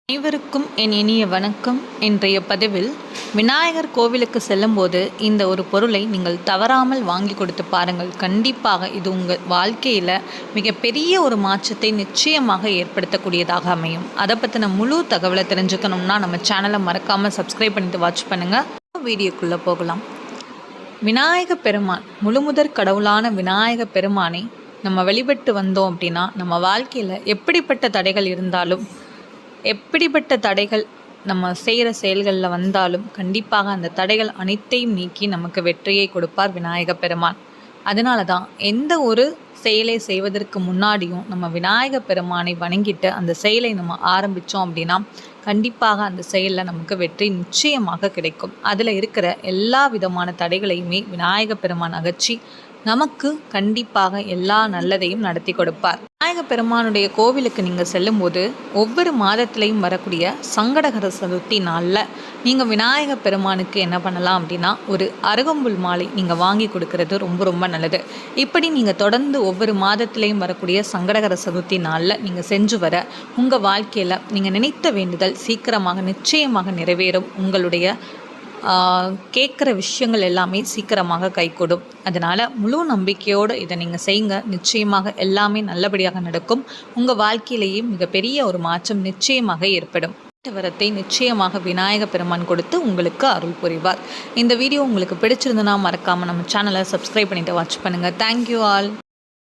அனைவருக்கும் என் இனிய வணக்கம். இன்றைய பதிவில் விநாயகர் கோவிலுக்கு செல்லும்போது இந்த ஒரு பொருளை நீங்கள் தவறாமல் வாங்கி கொடுத்து பாருங்கள். கண்டிப்பாக இது உங்கள் வாழ்க்கையில் மிகப்பெரிய ஒரு மாற்றத்தை நிச்சயமாக ஏற்படுத்தக்கூடியதாக அமையும். அதை பற்றின முழு தகவலை தெரிஞ்சுக்கணும்னா நம்ம சேனலை மறக்காமல் சப்ஸ்கிரைப் பண்ணிட்டு வாட்ச் பண்ணுங்கள். வீடியோக்குள்ளே போகலாம். விநாயக பெருமான், முழுமுதற் கடவுளான விநாயக பெருமானை நம்ம வழிபட்டு வந்தோம் அப்படின்னா நம்ம வாழ்க்கையில் எப்படிப்பட்ட தடைகள் இருந்தாலும், எப்படிப்பட்ட தடைகள் நம்ம செய்கிற செயல்களில் வந்தாலும் கண்டிப்பாக அந்த தடைகள் அனைத்தையும் நீக்கி நமக்கு வெற்றியை கொடுப்பார் விநாயக பெருமான். அதனால தான் எந்த ஒரு செயலை செய்வதற்கு முன்னாடியும் நம்ம விநாயக பெருமானை வணங்கிட்டு அந்த செயலை நம்ம ஆரம்பித்தோம் அப்படின்னா கண்டிப்பாக அந்த செயலில் நமக்கு வெற்றி நிச்சயமாக கிடைக்கும். அதில் இருக்கிற எல்லா விதமான தடைகளையுமே விநாயக பெருமான் அகற்றி நமக்கு கண்டிப்பாக எல்லா நல்லதையும் நடத்தி கொடுப்பார். விநாயக பெருமானுடைய கோவிலுக்கு நீங்கள் செல்லும்போது ஒவ்வொரு மாதத்திலையும் வரக்கூடிய சங்கடகர சதுர்த்தி நாளில் நீங்கள் விநாயக பெருமானுக்கு என்ன பண்ணலாம் அப்படின்னா ஒரு அருகம்புல் மாலை நீங்கள் வாங்கி கொடுக்கறது ரொம்ப நல்லது. இப்படி நீங்கள் தொடர்ந்து ஒவ்வொரு மாதத்திலையும் வரக்கூடிய சங்கடகர சதுர்த்தி நாளில் நீங்கள் செஞ்சு வர உங்கள் வாழ்க்கையில் நீங்கள் நினைத்த வேண்டுதல் சீக்கிரமாக நிச்சயமாக நிறைவேறும். உங்களுடைய கேட்குற விஷயங்கள் எல்லாமே சீக்கிரமாக கைகூடும். அதனால் முழு நம்பிக்கையோடு இதை நீங்கள் செய்யுங்க. நிச்சயமாக எல்லாமே நல்லபடியாக நடக்கும். உங்கள் வாழ்க்கையிலேயே மிகப்பெரிய ஒரு மாற்றம் நிச்சயமாக ஏற்படும். வரத்தை நிச்சயமாக விநாயக பெருமான் கொடுத்து உங்களுக்கு அருள் புரிவார். இந்த வீடியோ உங்களுக்கு பிடிச்சிருந்தனா மறக்காமல் நம்ம சேனலை சப்ஸ்கிரைப் பண்ணிவிட்டு வாட்ச் பண்ணுங்கள். Thank you all.